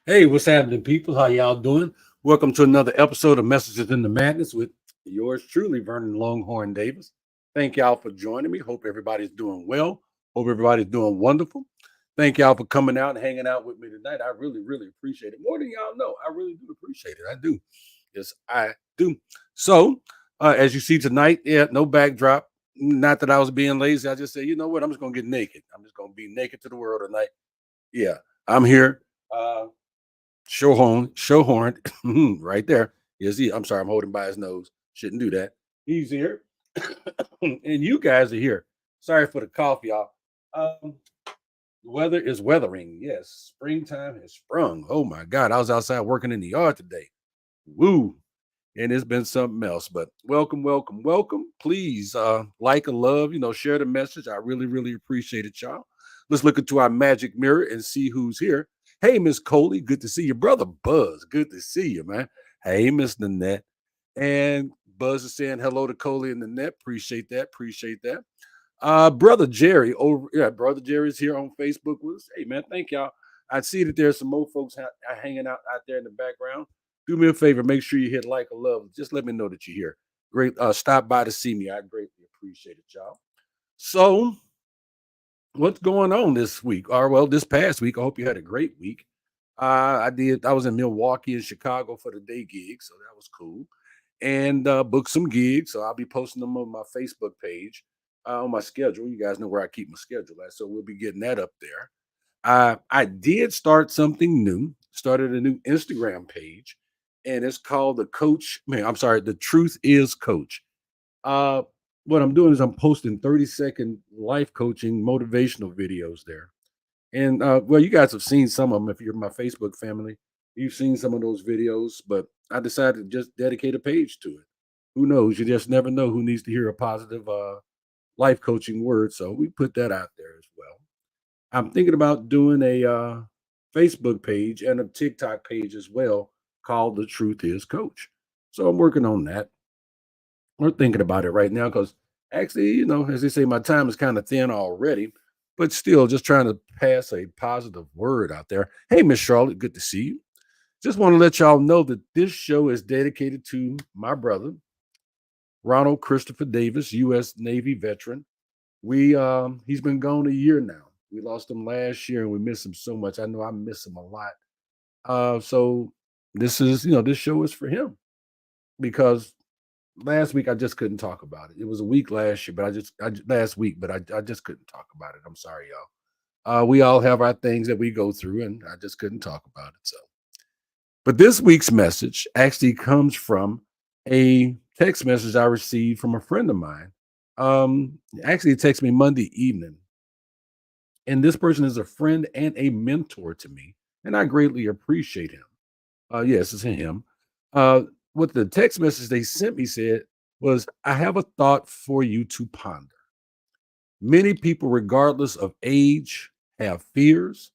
Hey, what's happening, people? How y'all doing? Welcome to another episode of Messages in the Madness with yours truly, Vernon Longhorn Davis. Thank y'all for joining me. Hope everybody's doing well. Hope everybody's doing wonderful. Thank y'all for coming out and hanging out with me tonight. I really appreciate it. More than y'all know, I really do appreciate it. I do. Yes, I do. So, as you see tonight, yeah, no backdrop. Not that I was being lazy. I just said, you know what? I'm just gonna get naked. I'm just gonna be naked to the world tonight. Yeah, I'm here. Showhorn, right there. Yes, he. I'm sorry, I'm holding by his nose. Shouldn't do that. He's here, and you guys are here. Sorry for the cough, y'all. Um, weather is weathering. Yes, springtime has sprung. Oh my God, I was outside working in the yard today. Woo! And it's been something else. But welcome. Please like and love, share the message. I really appreciate it, y'all. Let's look into our magic mirror and see who's here. Hey, Miss Coley, good to see you. Brother Buzz, good to see you, man. Hey, Miss Nanette. And Buzz is saying hello to Coley and Nanette. Appreciate that. Brother Jerry, Brother Jerry's here on Facebook with us. Hey, man, thank y'all. I see that there's some more folks hanging out there in the background. Do me a favor, make sure you hit like or love. Just let me know that you're here. Great. Stop by to see me. I greatly appreciate it, y'all. So, what's going on this week? Or well, this past week. I hope you had a great week. I did. I was in Milwaukee and Chicago for the day gig, so that was cool. And booked some gigs, so I'll be posting them on my Facebook page on my schedule. You guys know where I keep my schedule at, so we'll be getting that up there. I did start something new. Started a new Instagram page, and it's called the Coach. Man, I'm sorry, the Truth Is Coach. Uh, what I'm doing is I'm posting 30-second life coaching motivational videos there. And well, you guys have seen some of them if you're my Facebook family. You've seen some of those videos, but I decided to just dedicate a page to it. Who knows? You just never know who needs to hear a positive life coaching word. So we put that out there as well. I'm thinking about doing a Facebook page and a TikTok page as well called The Truth Is Coach. So I'm working on that. We're thinking about it right now because actually, as they say, my time is kind of thin already, but still just trying to pass a positive word out there. Hey, Miss Charlotte, good to see you. Just want to let y'all know that this show is dedicated to my brother, Ronald Christopher Davis, U.S. Navy veteran. He's been gone a year now. We lost him last year and we miss him so much. I know I miss him a lot. So this show is for him because last week I just couldn't talk about it. It was a week last year, but last week, but I just couldn't talk about it. I'm sorry, y'all. We all have our things that we go through, and I just couldn't talk about it. So, but this week's message actually comes from a text message I received from a friend of mine. Actually, it texted me Monday evening, and this person is a friend and a mentor to me, and I greatly appreciate him. Yes, it's him. Uh, what the text message they sent me said was, I have a thought for you to ponder. Many people, regardless of age, have fears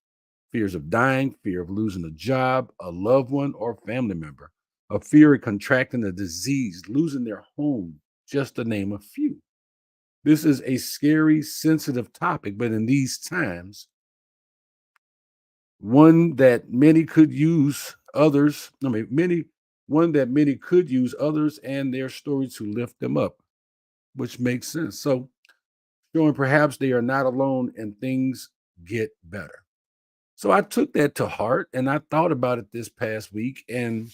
of dying, fear of losing a job, a loved one, or family member, a fear of contracting a disease, losing their home, just to name a few. This is a scary, sensitive topic, but in these times, one that many could use others. I mean, one that many could use others and their story to lift them up, which makes sense. So, showing perhaps they are not alone and things get better. So, I took that to heart and I thought about it this past week and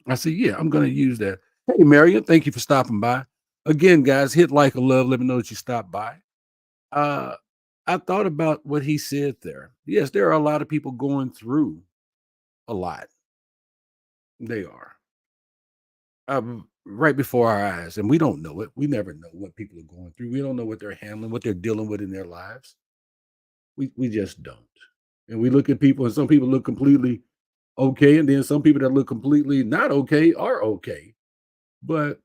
I said, yeah, I'm going to use that. Hey, Marion, thank you for stopping by. Again, guys, hit like or love. Let me know that you stopped by. Uh, I thought about what he said there. Yes, there are a lot of people going through a lot. They are. Right before our eyes, and we don't know it. We never know what people are going through. We don't know what they're handling, what they're dealing with in their lives. We just don't. And we look at people, and some people look completely okay, and then some people that look completely not okay are okay. But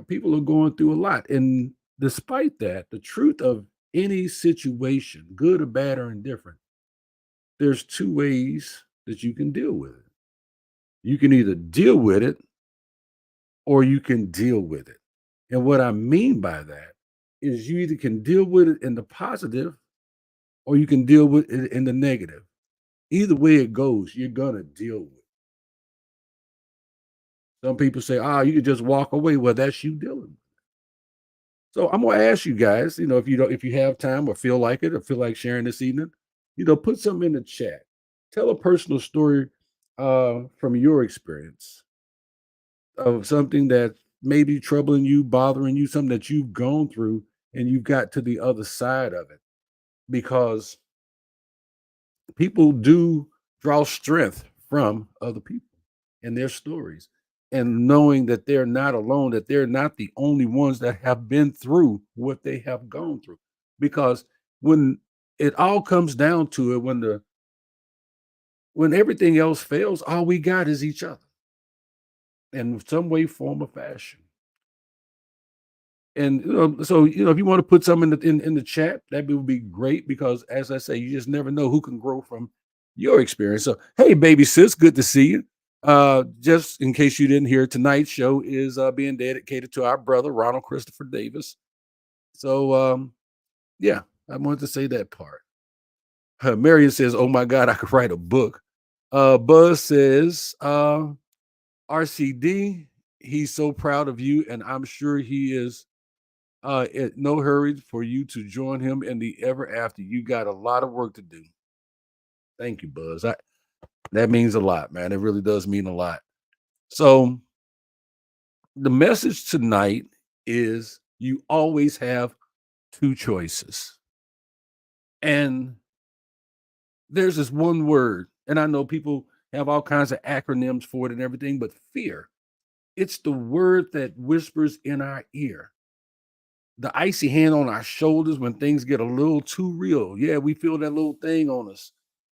people are going through a lot, and despite that, the truth of any situation, good or bad or indifferent, there's two ways that you can deal with it. You can either deal with it or you can deal with it. And what I mean by that is you either can deal with it in the positive or you can deal with it in the negative. Either way it goes, you're gonna deal with it. Some people say, "Ah, you can just walk away." Well, that's you dealing. So I'm gonna ask you guys, if you don't, if you have time or feel like it or feel like sharing this evening, put something in the chat. Tell a personal story from your experience of something that may be troubling you, bothering you, something that you've gone through and you've got to the other side of it. Because people do draw strength from other people and their stories. And knowing that they're not alone, that they're not the only ones that have been through what they have gone through. Because when it all comes down to it, when everything else fails, all we got is each other in some way, form, or fashion. And so if you want to put some in the chat, that would be great because as I say, you just never know who can grow from your experience. So hey, baby sis, good to see you. Just in case you didn't hear, tonight's show is being dedicated to our brother Ronald Christopher Davis. So yeah, I wanted to say that part. Marion says, "Oh my God, I could write a book." Buzz says, "RCD, he's so proud of you, and I'm sure he is no hurry for you to join him in the ever after. You got a lot of work to do." Thank you, Buzz. That means a lot, man. It really does mean a lot. So the message tonight is you always have two choices. And there's this one word, and I know people have all kinds of acronyms for it and everything, but fear. It's the word that whispers in our ear, the icy hand on our shoulders when things get a little too real. Yeah, we feel that little thing on us.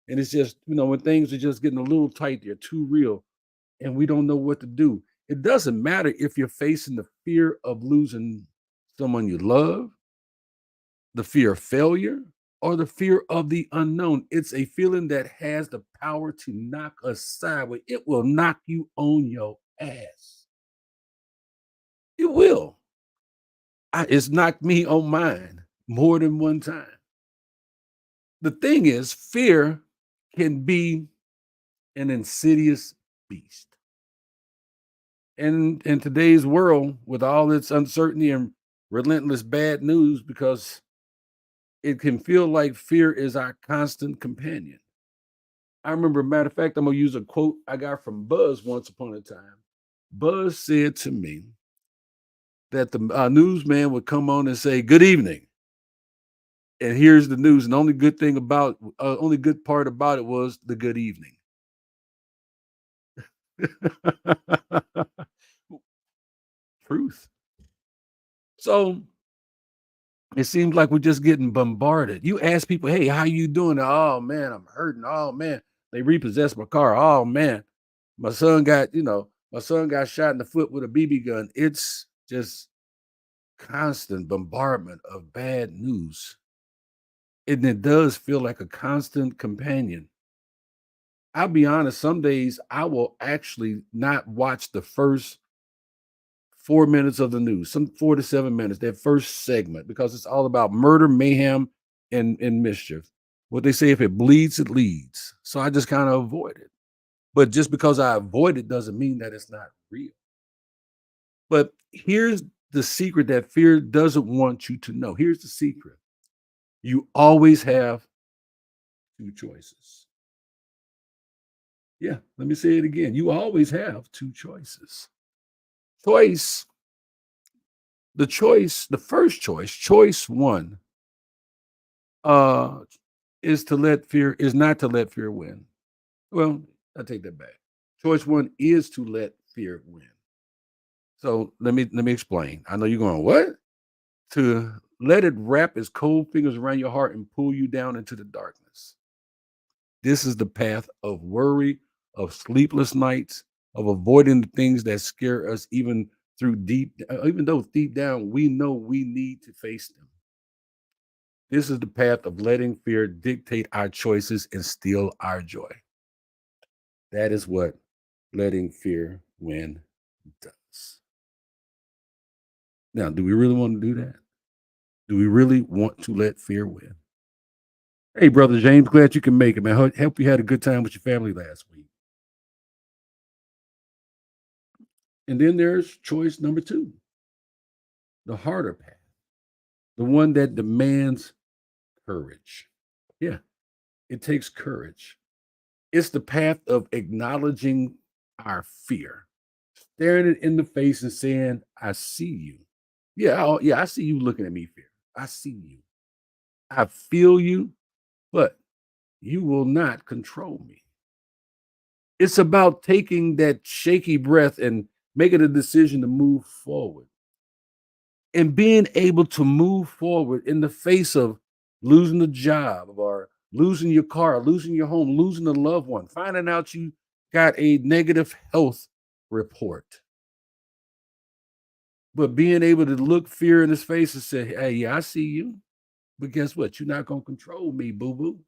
And it's just, when things are just getting a little tight, they're too real and we don't know what to do. It doesn't matter if you're facing the fear of losing someone you love, the fear of failure, or the fear of the unknown. It's a feeling that has the power to knock us sideways. It will knock you on your ass. It will. It's knocked me on mine more than one time. The thing is, fear can be an insidious beast. And in today's world, with all its uncertainty and relentless bad news, because it can feel like fear is our constant companion. I remember, matter of fact, I'm gonna use a quote I got from Buzz once upon a time. Buzz said to me that the newsman would come on and say, "Good evening." And here's the news. And the only good part about it was the good evening. Truth. So it seems like we're just getting bombarded. You ask people, "Hey, how you doing?" "Oh man, I'm hurting. Oh man, they repossessed my car. Oh man, my son got shot in the foot with a BB gun." It's just constant bombardment of bad news. And it does feel like a constant companion. I'll be honest, some days I will actually not watch the first 4 minutes of the news, some 4 to 7 minutes, that first segment, because it's all about murder, mayhem, and mischief. What they say, if it bleeds, it leads. So I just kind of avoid it. But just because I avoid it doesn't mean that it's not real. But here's the secret that fear doesn't want you to know. Here's the secret. You always have two choices. Yeah, let me say it again. You always have two choices. Choice, the first choice one, uh, is not to let fear win. Well, I take that back. Choice one is to let fear win. So let me explain. I know you're going, what? To let it wrap its cold fingers around your heart and pull you down into the darkness. This is the path of worry, of sleepless nights, of avoiding the things that scare us, even though deep down we know we need to face them. This is the path of letting fear dictate our choices and steal our joy. That is what letting fear win does. Now, do we really want to do that? Do we really want to let fear win? Hey, brother James, glad you can make it, man. Hope you had a good time with your family last week. And then there's choice number two, the harder path, the one that demands courage. Yeah, it takes courage. It's the path of acknowledging our fear, staring it in the face and saying, I see you. Yeah, yeah, I see you looking at me, fear. I see you. I feel you, but you will not control me. It's about taking that shaky breath and making a decision to move forward and being able to move forward in the face of losing a job or losing your car, losing your home, losing a loved one, finding out you got a negative health report. But being able to look fear in his face and say, hey, yeah, I see you. But guess what? You're not going to control me, boo boo.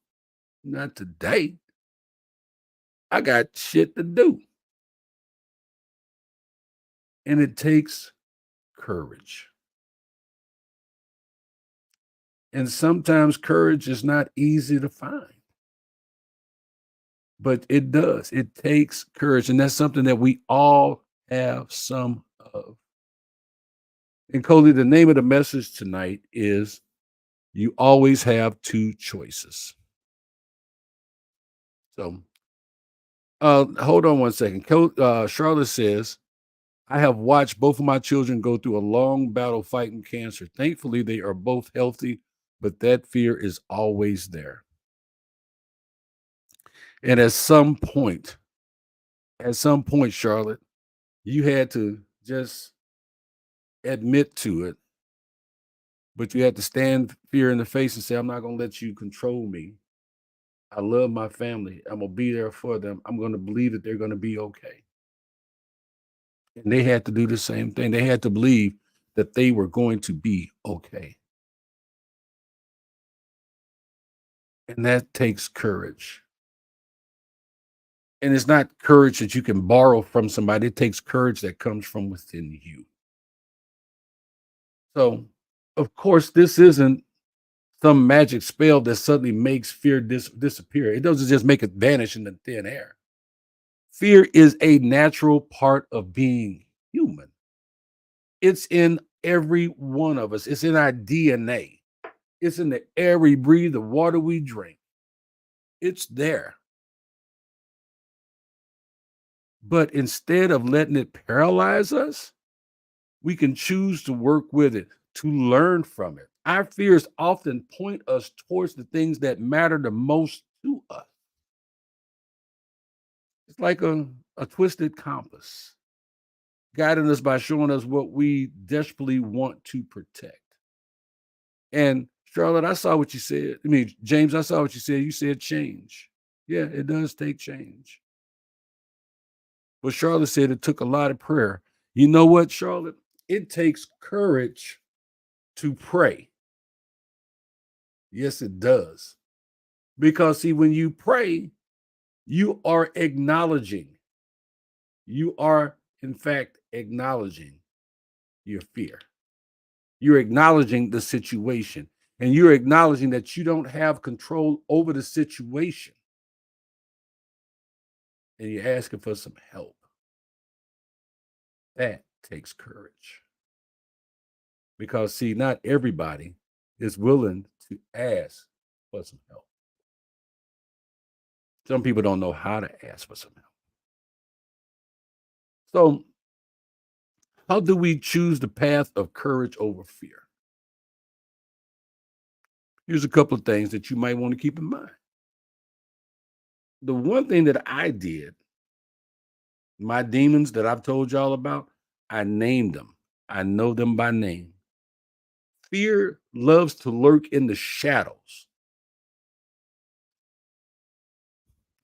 Not today. I got shit to do. And it takes courage. And sometimes courage is not easy to find, but it does. It takes courage. And that's something that we all have some of. And Coley, the name of the message tonight is you always have two choices. So hold on one second. Charlotte says, I have watched both of my children go through a long battle fighting cancer. Thankfully, they are both healthy, but that fear is always there. And at some point, Charlotte, you had to just admit to it, but you had to stand fear in the face and say, I'm not going to let you control me. I love my family. I'm going to be there for them. I'm going to believe that they're going to be okay. And they had to do the same thing. They had to believe that they were going to be okay. And that takes courage. And it's not courage that you can borrow from somebody. It takes courage that comes from within you. So, of course, this isn't some magic spell that suddenly makes fear disappear. It doesn't just make it vanish in the thin air. Fear is a natural part of being human. It's in every one of us. It's in our DNA. It's in the air we breathe, the water we drink. It's there. But instead of letting it paralyze us, we can choose to work with it, to learn from it. Our fears often point us towards the things that matter the most to us. It's like a twisted compass, guiding us by showing us what we desperately want to protect. And Charlotte, I saw what you said. I mean, James, I saw what you said. You said change. Yeah, it does take change. But Charlotte said it took a lot of prayer. You know what, Charlotte? It takes courage to pray. Yes, it does. Because, see, when you pray, you are acknowledging, you are, in fact, acknowledging your fear. You're acknowledging the situation and you're acknowledging that you don't have control over the situation and you're asking for some help. That takes courage because, see, not everybody is willing to ask for some help. Some people don't know how to ask for some help. So, how do we choose the path of courage over fear? Here's a couple of things that you might want to keep in mind. The one thing that I did, my demons that I've told y'all about, I named them. I know them by name. Fear loves to lurk in the shadows.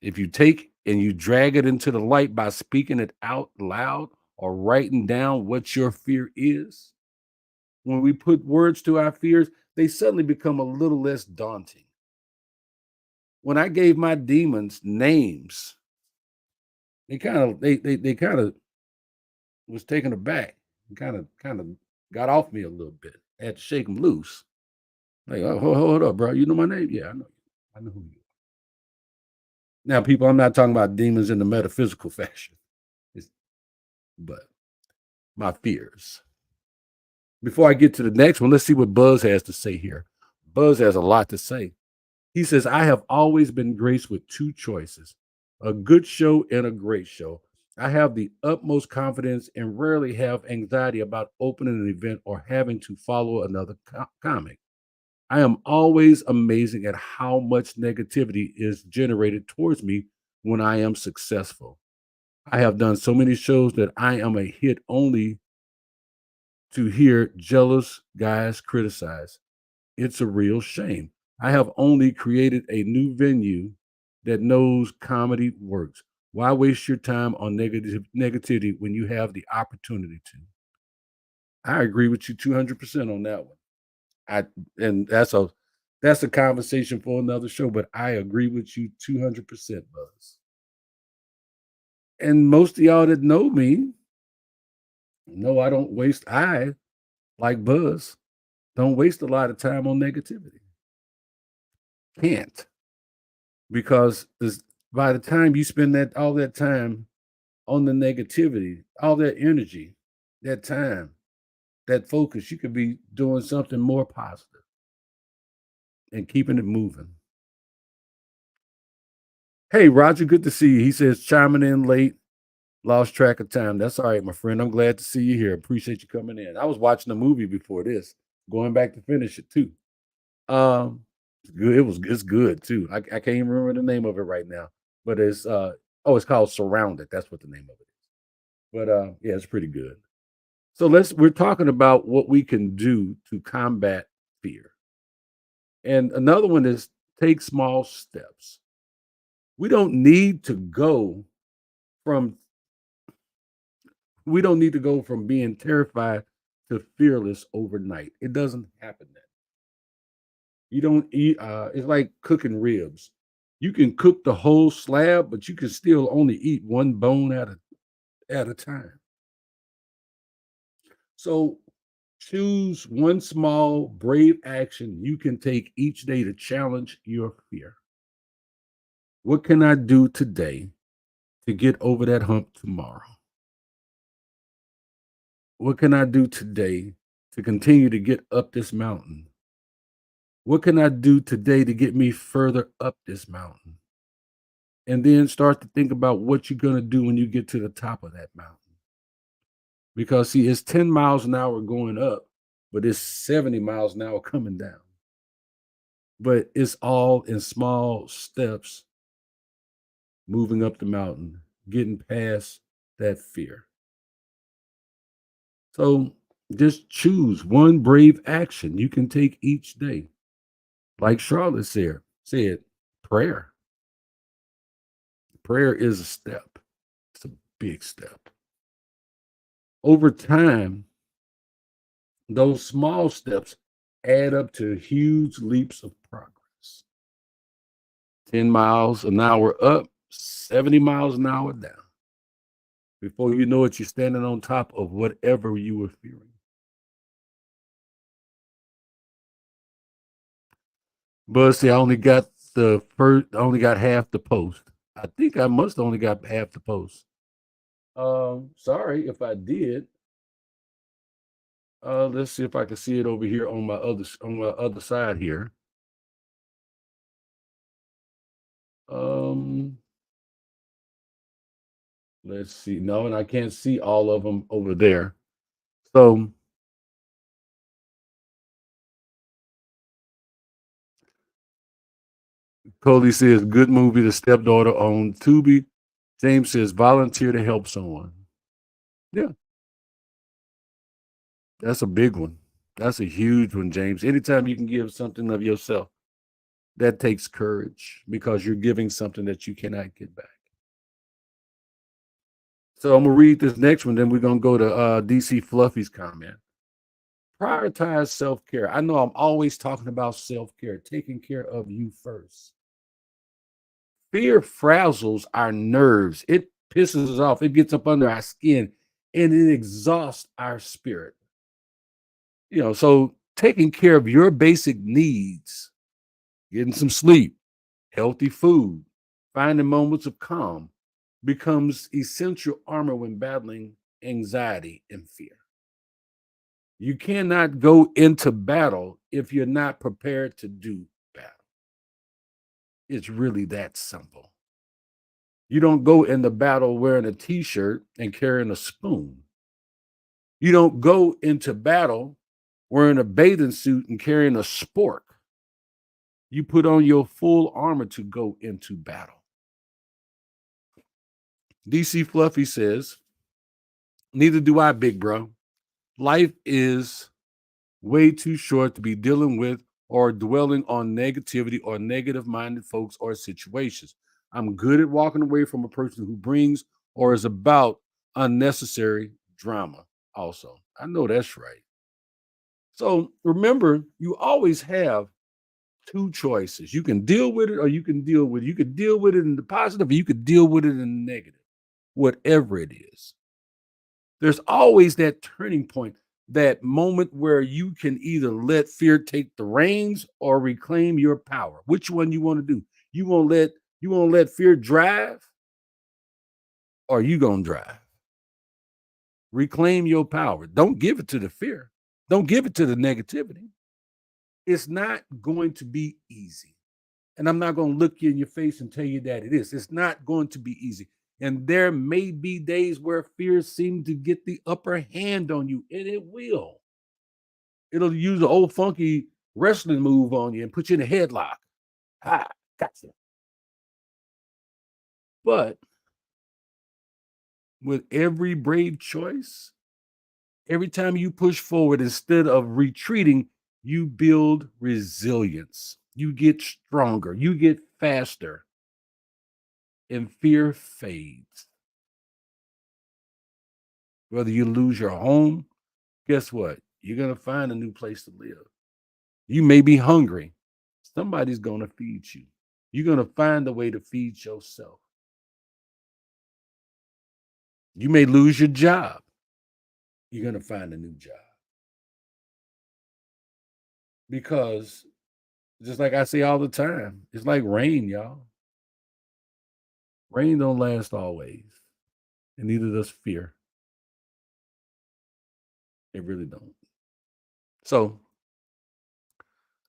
If you take and you drag it into the light by speaking it out loud or writing down what your fear is, when we put words to our fears, they suddenly become a little less daunting. When I gave my demons names, they kind of was taken aback and kind of got off me a little bit. I had to shake them loose. Like, oh, hold up, bro. You know my name? Yeah, I know. I know who you are. Now, people, I'm not talking about demons in the metaphysical fashion, it's, but my fears. Before I get to the next one, let's see what Buzz has to say here. Buzz has a lot to say. He says, I have always been graced with two choices, a good show and a great show. I have the utmost confidence and rarely have anxiety about opening an event or having to follow another comic. I am always amazing at how much negativity is generated towards me when I am successful. I have done so many shows that I am a hit only to hear jealous guys criticize. It's a real shame. I have only created a new venue that knows comedy works. Why waste your time on negativity when you have the opportunity to? I agree with you 200% on that one. I and that's a conversation for another show, but I agree with you 200%, Buzz. And most of y'all that know me know I don't waste I like Buzz don't waste a lot of time on negativity. Can't, because by the time you spend that all that time on the negativity, all that energy, that time, that focus, you could be doing something more positive and keeping it moving. Hey, Roger, good to see you. He says chiming in late, lost track of time. That's all right, my friend. I'm glad to see you here. Appreciate you coming in. I was watching a movie before this, going back to finish it too. It's good. It's good too. I can't even remember the name of it right now, but it's called Surrounded. That's what the name of it is. But yeah, it's pretty good. So we're talking about what we can do to combat fear. And another one is take small steps. We don't need to go from we don't need to go from being terrified to fearless overnight. It doesn't happen that. You don't eat it's like cooking ribs. You can cook the whole slab, but you can still only eat one bone at a time. So choose one small, brave action you can take each day to challenge your fear. What can I do today to get over that hump tomorrow? What can I do today to continue to get up this mountain? What can I do today to get me further up this mountain? And then start to think about what you're going to do when you get to the top of that mountain. Because, see, it's 10 miles an hour going up, but it's 70 miles an hour coming down. But it's all in small steps moving up the mountain, getting past that fear. So just choose one brave action you can take each day. Like Charlotte said prayer. Prayer is a step. It's a big step. Over time, those small steps add up to huge leaps of progress. 10 miles an hour up, 70 miles an hour down. Before you know it, you're standing on top of whatever you were fearing. But see, I only got half the post. I think I must only got half the post. Sorry if I did. Let's see if I can see it over here on my other side here. Um, let's see. No, and I can't see all of them over there. So Cody says, good movie, The Stepdaughter on Tubi. James says, volunteer to help someone. Yeah, that's a big one. That's a huge one, James. Anytime you can give something of yourself, that takes courage because you're giving something that you cannot get back. So I'm gonna read this next one, then we're gonna go to DC Fluffy's comment. Prioritize self-care. I know I'm always talking about self-care, taking care of you first. Fear frazzles our nerves. It pisses us off. It gets up under our skin and it exhausts our spirit. So taking care of your basic needs, getting some sleep, Healthy food, finding moments of calm becomes essential armor when battling anxiety and fear. You cannot go into battle if you're not prepared to do battle. It's really that simple. You don't go into battle wearing a t shirt and carrying a spoon. You don't go into battle wearing a bathing suit and carrying a spork. You put on your full armor to go into battle. DC Fluffy says, neither do I, big bro. Life is way too short to be dealing with or dwelling on negativity or negative minded folks or situations. I'm good at walking away from a person who brings or is about unnecessary drama, also. I know that's right. So remember, you always have two choices. You can deal with it or you can deal with it. You could deal with it in the positive or you could deal with it in the negative, whatever it is. There's always that turning point, that moment where you can either let fear take the reins or reclaim your power. Which one you want to do? You want to let fear drive or you going to drive? Reclaim your power. Don't give it to the fear. Don't give it to the negativity. It's not going to be easy. And I'm not going to look you in your face and tell you that it is. It's not going to be easy. And there may be days where fear seems to get the upper hand on you, and it will. It'll use the old funky wrestling move on you and put you in a headlock. Ha, gotcha. But with every brave choice, every time you push forward instead of retreating, you build resilience. You get stronger, you get faster, and fear fades. Whether you lose your home, guess what? You're going to find a new place to live. You may be hungry. Somebody's going to feed you. You're going to find a way to feed yourself. You may lose your job. You're going to find a new job. Because just like I say all the time, it's like rain, y'all. Rain don't last always. And neither does fear. It really don't. So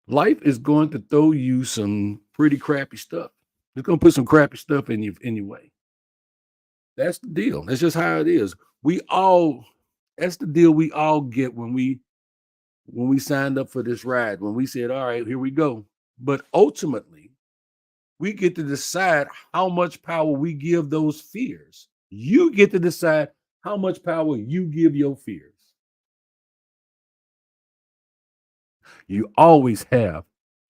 life is going to throw you some pretty crappy stuff. It's going to put some crappy stuff in your way. That's the deal. That's just how it is. We all that's the deal we all get when we signed up for this ride, when we said, all right, here we go. But ultimately, we get to decide how much power we give those fears. You get to decide how much power you give your fears. You always have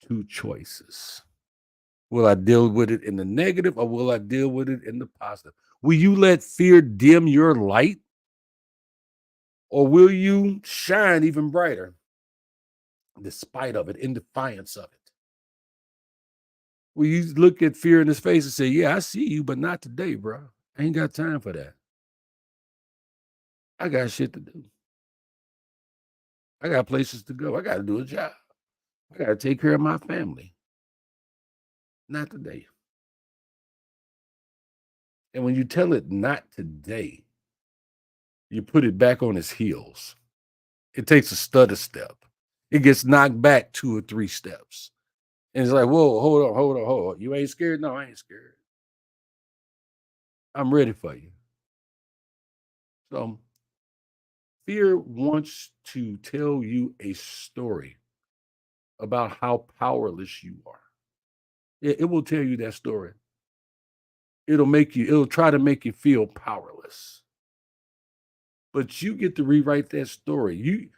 two choices. Will I deal with it in the negative or will I deal with it in the positive? Will you let fear dim your light or will you shine even brighter despite of it, in defiance of it? Will you look at fear in his face and say, yeah, I see you, but not today, bro. I ain't got time for that. I got shit to do. I got places to go. I got to do a job. I got to take care of my family. Not today. And when you tell it not today, you put it back on its heels. It takes a stutter step. It gets knocked back 2 or 3 steps. And it's like, whoa, hold on. You ain't scared? No, I ain't scared. I'm ready for you. So fear wants to tell you a story about how powerless you are. It will tell you that story. It'll try to make you feel powerless. But you get to rewrite that story. You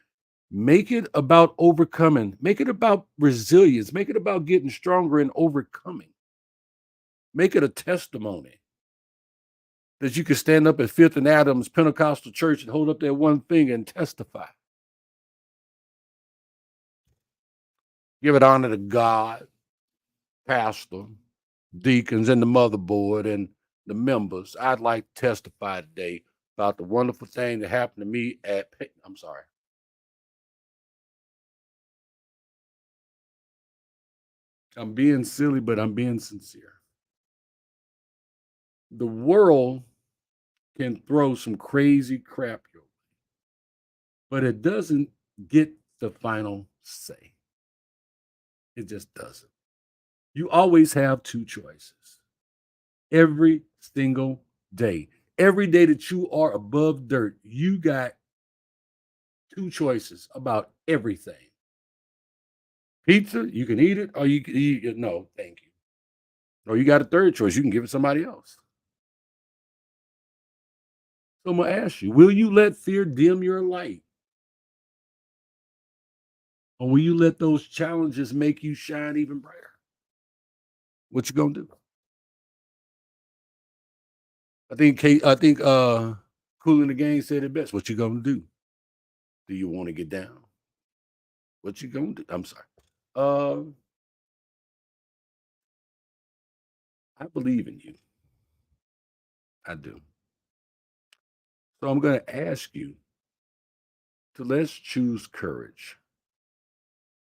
make it about overcoming, make it about resilience, make it about getting stronger and overcoming. Make it a testimony that you can stand up at Fifth and Adams Pentecostal Church and hold up that one finger and testify. Give it honor to God, pastor, deacons, and the motherboard and the members. I'd like to testify today about the wonderful thing that happened to me I'm sorry. I'm being silly, but I'm being sincere. The world can throw some crazy crap your way, but it doesn't get the final say. It just doesn't. You always have two choices every single day. Every day that you are above dirt, you got two choices about everything. Pizza, you can eat it, or you can eat it. No, thank you. Or you got a third choice, you can give it to somebody else. So I'm gonna ask you, will you let fear dim your light? Or will you let those challenges make you shine even brighter? What you gonna do? I think Cool in the Game said it best. What you gonna do? Do you want to get down? What you gonna do? I'm sorry. Um, I believe in you. I do. So I'm gonna ask you to let's choose courage.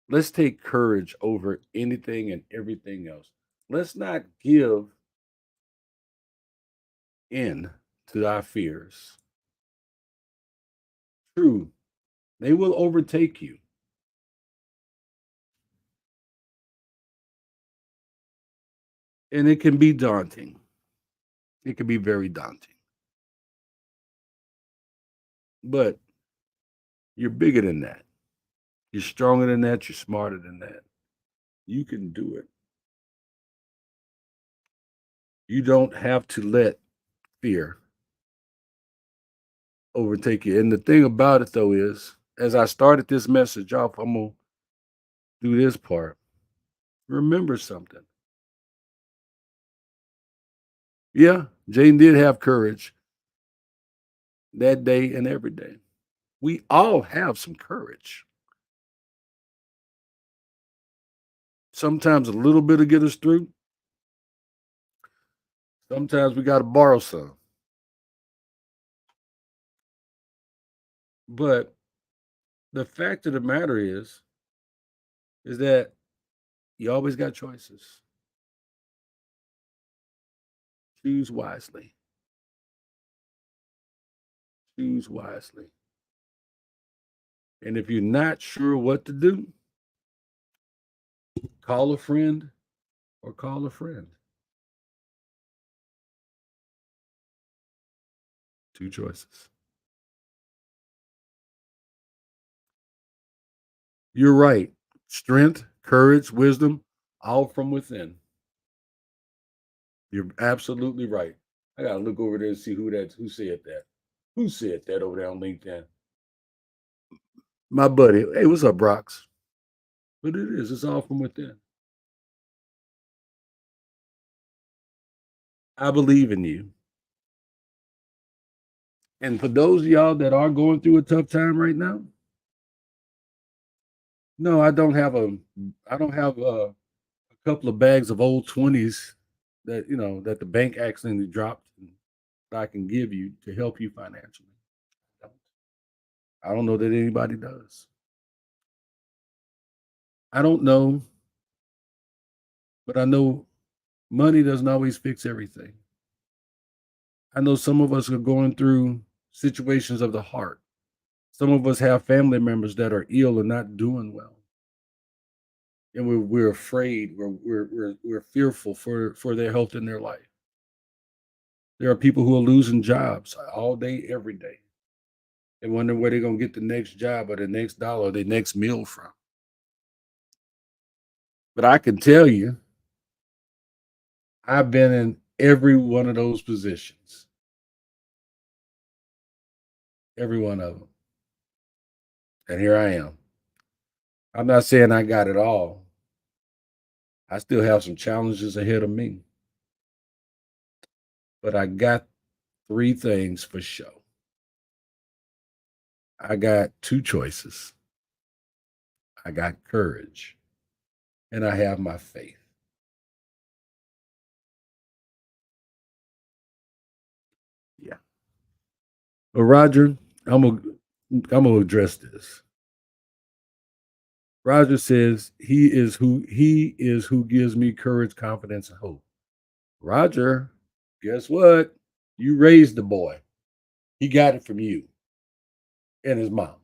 Let's take courage over anything and everything else. Let's not give in to our fears. True, they will overtake you, and it can be daunting. It can be very daunting. But you're bigger than that. You're stronger than that. You're smarter than that. You can do it. You don't have to let fear overtake you. And the thing about it, though, is as I started this message off, I'm going to do this part. Remember something. Yeah, Jaden did have courage that day and every day. We all have some courage. Sometimes a little bit will get us through. Sometimes we got to borrow some. But the fact of the matter is that you always got choices. Choose wisely. Choose wisely. And if you're not sure what to do, call a friend or call a friend. Two choices. You're right. Strength, courage, wisdom, all from within. You're absolutely right. I gotta look over there and see who said that. Who said that over there on LinkedIn? My buddy. Hey, what's up, Brox? But it is. It's all from within. I believe in you. And for those of y'all that are going through a tough time right now, no, I don't have a couple of bags of old 20s that that the bank accidentally dropped that I can give you to help you financially. I don't know that anybody does. I don't know, but I know money doesn't always fix everything. I know some of us are going through situations of the heart. Some of us have family members that are ill and not doing well, and we're afraid. We're fearful for their health and their life. There are people who are losing jobs all day, every day, and wondering where they're gonna get the next job or the next dollar or the next meal from. But I can tell you, I've been in every one of those positions, every one of them, and here I am. I'm not saying I got it all. I still have some challenges ahead of me, but I got three things for sure. I got two choices. I got courage, and I have my faith. Yeah. But Roger, I'm gonna I'm gonna address this. Roger says he is who gives me courage, confidence, and hope. Roger, guess what? You raised the boy. He got it from you and his mom.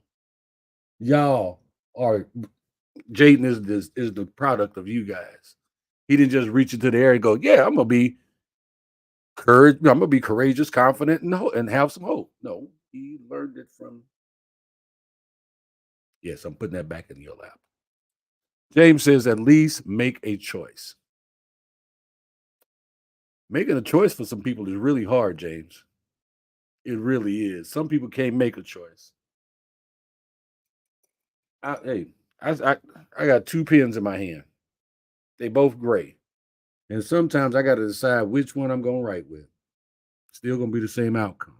Y'all are Jaden is the product of you guys. He didn't just reach into the air and go, "Yeah, I'm gonna be courageous, confident, and have some hope." No, he learned it from. Yes, I'm putting that back in your lap. James says, "At least make a choice." Making a choice for some people is really hard, James. It really is. Some people can't make a choice. Hey, I got two pens in my hand. They both gray, and sometimes I got to decide which one I'm gonna write with. Still gonna be the same outcome.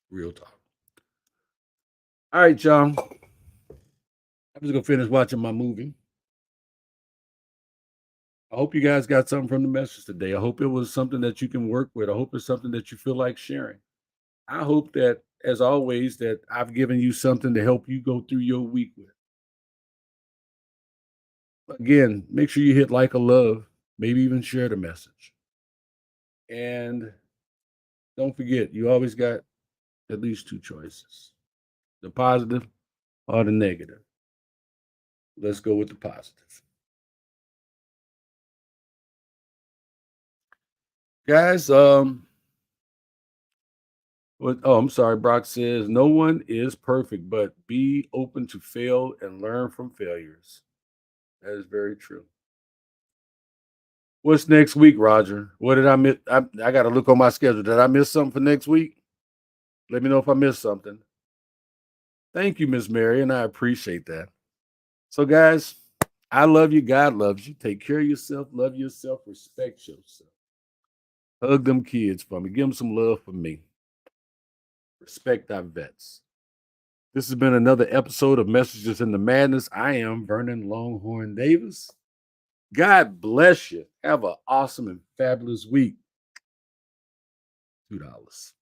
Real talk. All right, y'all. I'm just gonna finish watching my movie. I hope you guys got something from the message today. I hope it was something that you can work with. I hope it's something that you feel like sharing. I hope that, as always, that I've given you something to help you go through your week with. Again, make sure you hit like or love, maybe even share the message. And don't forget, you always got at least two choices: the positive or the negative. Let's go with the positive. Guys, I'm sorry. Brock says no one is perfect, but be open to fail and learn from failures. That is very true. What's next week, Roger? What did I miss? I got to look on my schedule. Did I miss something for next week? Let me know if I missed something. Thank you, Miss Mary, and I appreciate that. So, guys, I love you. God loves you. Take care of yourself. Love yourself. Respect yourself. Hug them kids for me. Give them some love for me. Respect our vets. This has been another episode of Messages in the Madness. I am Vernon Longhorn Davis. God bless you. Have an awesome and fabulous week. $2.